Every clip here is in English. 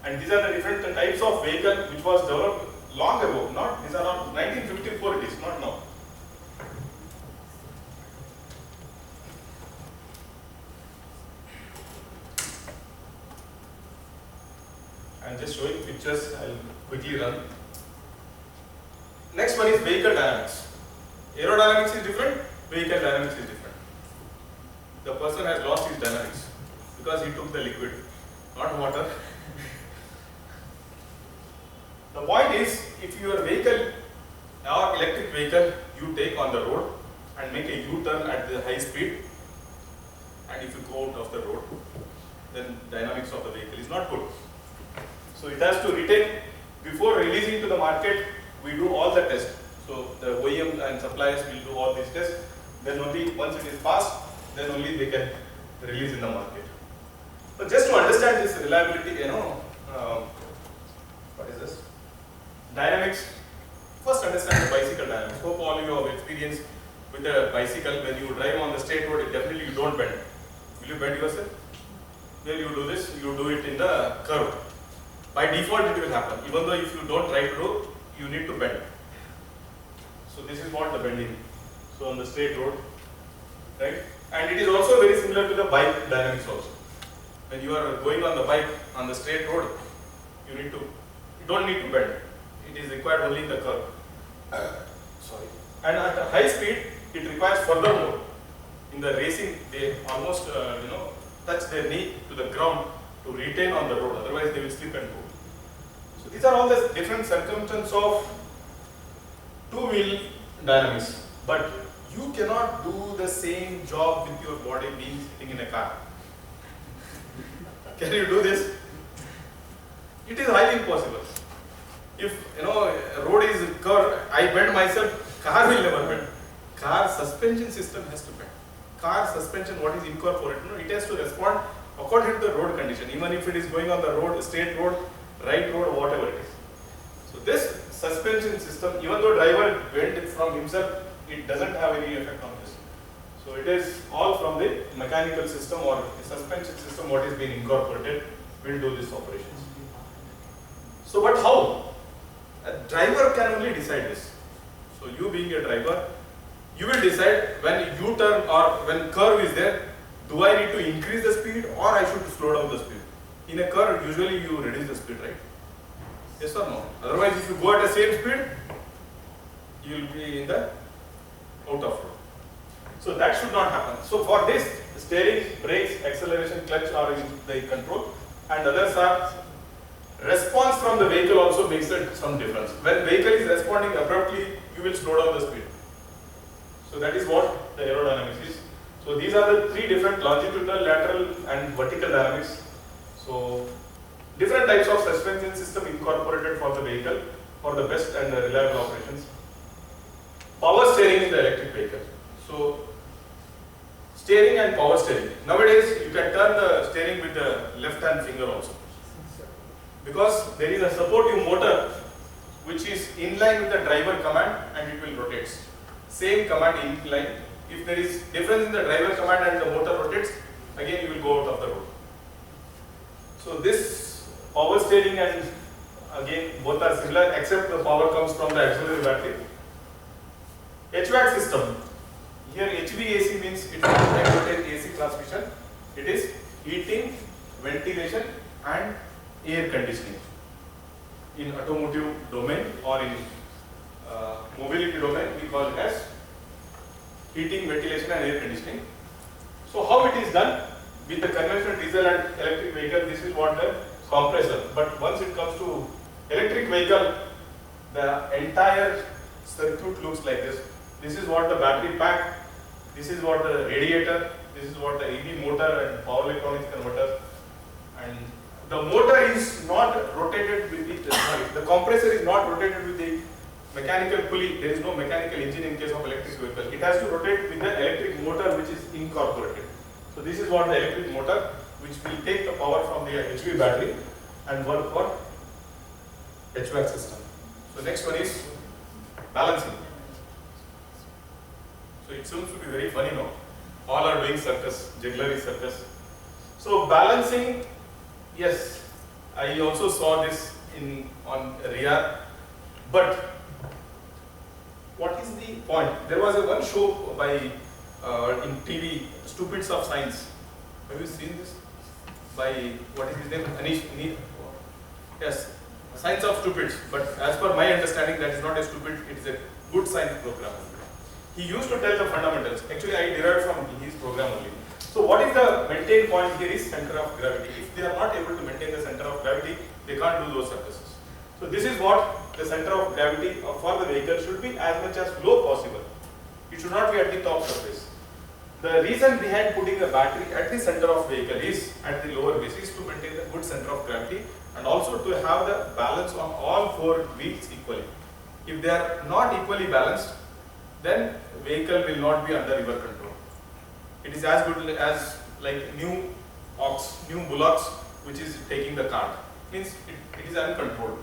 And these are the different types of vehicle which was developed long ago. Not these are not 1954. It is not now. I'm just showing pictures. I'll quickly run. Next one is vehicle dynamics. Aerodynamics is different. Vehicle dynamics is different. The person has lost his dynamics because he took the liquid, not water. The point is, if your vehicle or electric vehicle you take on the road and make a U-turn at the high speed, and if you go out of the road, then dynamics of the vehicle is not good. So it has to retain, before releasing to the market, we do all the tests. So the OEM and suppliers will do all these tests. Then only once it is passed, then only they can release in the market. So just to understand this reliability, what is this? Dynamics. First understand the bicycle dynamics. Hope all you have experience with a bicycle. When you drive on the straight road, definitely you don't bend. Will you bend yourself? Then you do this, you do it in the curve. By default it will happen. Even though if you don't try to do, you need to bend. So this is what the bending. So on the straight road, right? And it is also very similar to the bike dynamics also. When you are going on the bike on the straight road, you don't need to bend. It is required only in the curve. Sorry. And at a high speed, it requires furthermore. In the racing, they almost touch their knee to the ground to retain on the road. Otherwise, they will slip and go. So these are all the different circumstances of two-wheel dynamics. But you cannot do the same job with your body being sitting in a car. Can you do this? It is highly impossible. If a road is curved, I bend myself, car will never bend. Car suspension system has to bend. Car suspension, what is incorporated? It has to respond according to the road condition, even if it is going on the road, straight road, right road, whatever it is. So this suspension system, even though driver bent it from himself, it doesn't have any effect on this. So it is all from the mechanical system or the suspension system what is being incorporated will do this operations. So but how? A driver can only decide this. So you being a driver, you will decide when U-turn or when curve is there, do I need to increase the speed or I should slow down the speed? In a curve, usually you reduce the speed, right? Yes or no? Otherwise, if you go at the same speed, you will be in the out of road. So that should not happen. So for this, steering, brakes, acceleration, clutch are in the control, and others are response from the vehicle also makes some difference. When vehicle is responding abruptly, you will slow down the speed. So that is what the aerodynamics is. So these are the three different longitudinal, lateral and vertical dynamics. So different types of suspension system incorporated for the vehicle for the best and the reliable operations. Power steering in the electric vehicle. So steering and power steering. Nowadays you can turn the steering with the left hand finger also. Because there is a supportive motor which is in line with the driver command and it will rotate. Same command in line. If there is difference in the driver command and the motor rotates, again you will go out of the road. So this power steering and again both are similar except the power comes from the auxiliary battery. HVAC system. Here HVAC means it is high voltage AC transmission. It is heating, ventilation and air conditioning. In automotive domain or in mobility domain, we call it as heating, ventilation and air conditioning. So how it is done? With the conventional diesel and electric vehicle, this is what the compressor. But once it comes to electric vehicle, the entire circuit looks like this. This is what the battery pack, this is what the radiator, this is what the EV motor and power electronics converter, and the motor is not rotated with the compressor is not rotated with the mechanical pulley. There is no mechanical engine in case of electric vehicle. It has to rotate with the electric motor which is incorporated. So this is what the electric motor which will take the power from the HV battery and work for HVAC system. So next one is balancing. So it seems to be very funny now. All are doing circus, jugglery circus. So balancing, yes, I also saw this on RIA, but what is the point? There was one show by in TV, Stupids of Science. Have you seen this? By what is his name? Yes, Science of Stupids. But as per my understanding, that is not a stupid; it is a good science program. He used to tell the fundamentals. Actually, I derived from his program only. So what is the maintained point here is center of gravity. If they are not able to maintain the center of gravity, they can't do those surfaces. So this is what the center of gravity for the vehicle should be, as much as low possible. It should not be at the top surface. The reason behind putting a battery at the center of vehicle is at the lower base is to maintain the good center of gravity and also to have the balance on all four wheels equally. If they are not equally balanced, then vehicle will not be under your control. It is as good as like new bullocks which is taking the cart. Means it is uncontrolled.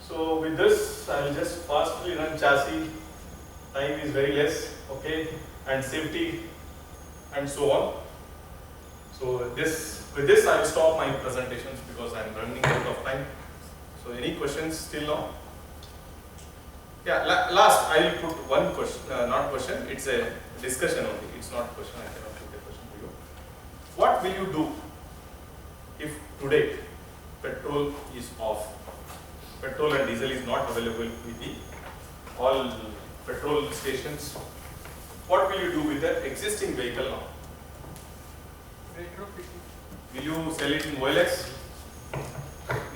So with this, I will just fastly run chassis. Time is very less, okay, and safety and so on. So with this I will stop my presentations because I am running out of time. So any questions still now? Yeah, last I will put one question, not question, it's a discussion only. It's not a question, I cannot put a question to you. What will you do if today petrol is off? Petrol and diesel is not available with the all petrol stations. What will you do with the existing vehicle now? Retrofitting. Will you sell it in OLX?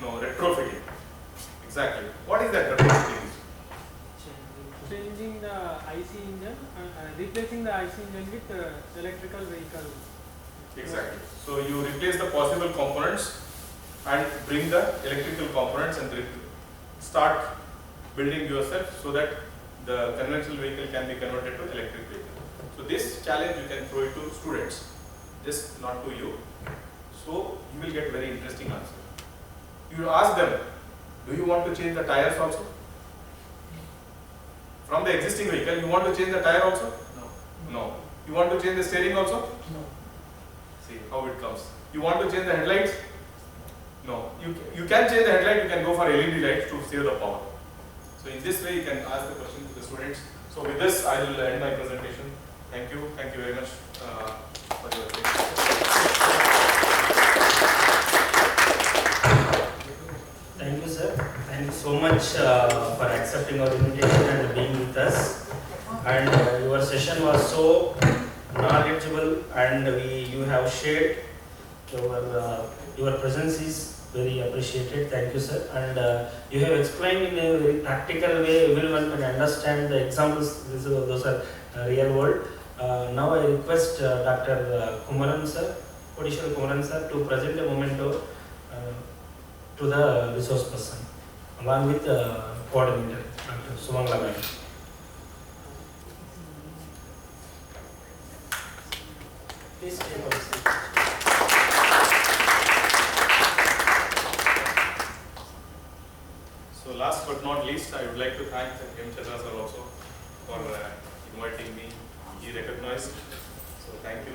No, retrofitting. Exactly. What is that retrofitting? Changing the IC engine, replacing the IC engine with electrical vehicle. Exactly. So you replace the possible components and bring the electrical components and start building yourself so that the conventional vehicle can be converted to electric vehicle. So this challenge you can throw it to students, just not to you. So you will get very interesting answer. You ask them, do you want to change the tires also? From the existing vehicle, you want to change the tire also? No. No. You want to change the steering also? No. See how it comes. You want to change the headlights? No. You can change the headlight, you can go for LED lights to save the power. So in this way you can ask the question to the students. So with this I will end my presentation. Thank you very much for your attention. Thank you, sir. Thank you so much for accepting our invitation and being with us. And your session was so knowledgeable, and you have shared your presence is very appreciated. Thank you, sir. And you have explained in a very practical way. Everyone can understand the examples. Those are real world. Now I request Dr. Kumaran sir, Odishal Kumaran sir, to present a memento to the resource person, along with the coordinator, Dr. Sumangla Ma'am. Please take a seat. So last but not least, I would like to thank M. Chandra sir also for inviting me. He recognized. So thank you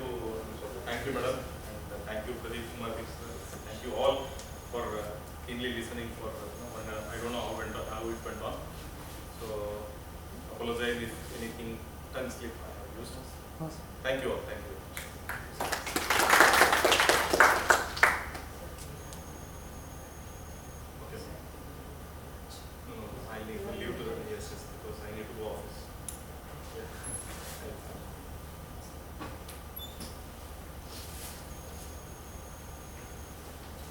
madam, and thank you Pradeep Kumar. Thank you all for keenly listening for I don't know how it went on. So apologize if anything tongue slip I have used. Thank you all. Thank you. Okay. No, I need to leave to the yes because I need to go office.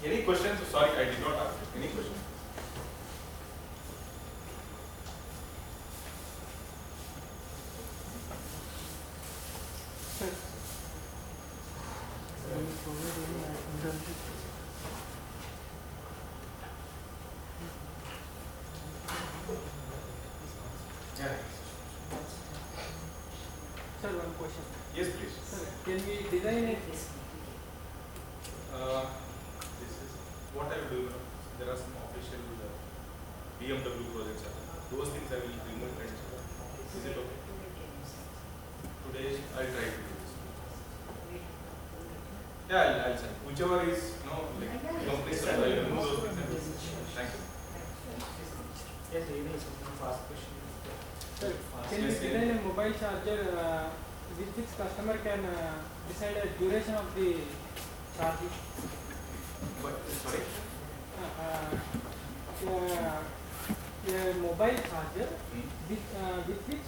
Any questions? Sorry, I did not ask. Any questions? Yeah. Sir, one question. Yes, please. Sir, can we design it? This is what I will do. There are some official BMW projects. Those things I will remove and is it okay? Today I'll try to do this. Yeah, I'll send. Whichever is please remove those things. Thank you. Yes, it is one fast question. Sir, can you design a mobile charger with which customer can decide a duration of the charging? Sorry? A mobile charger Hmm. with which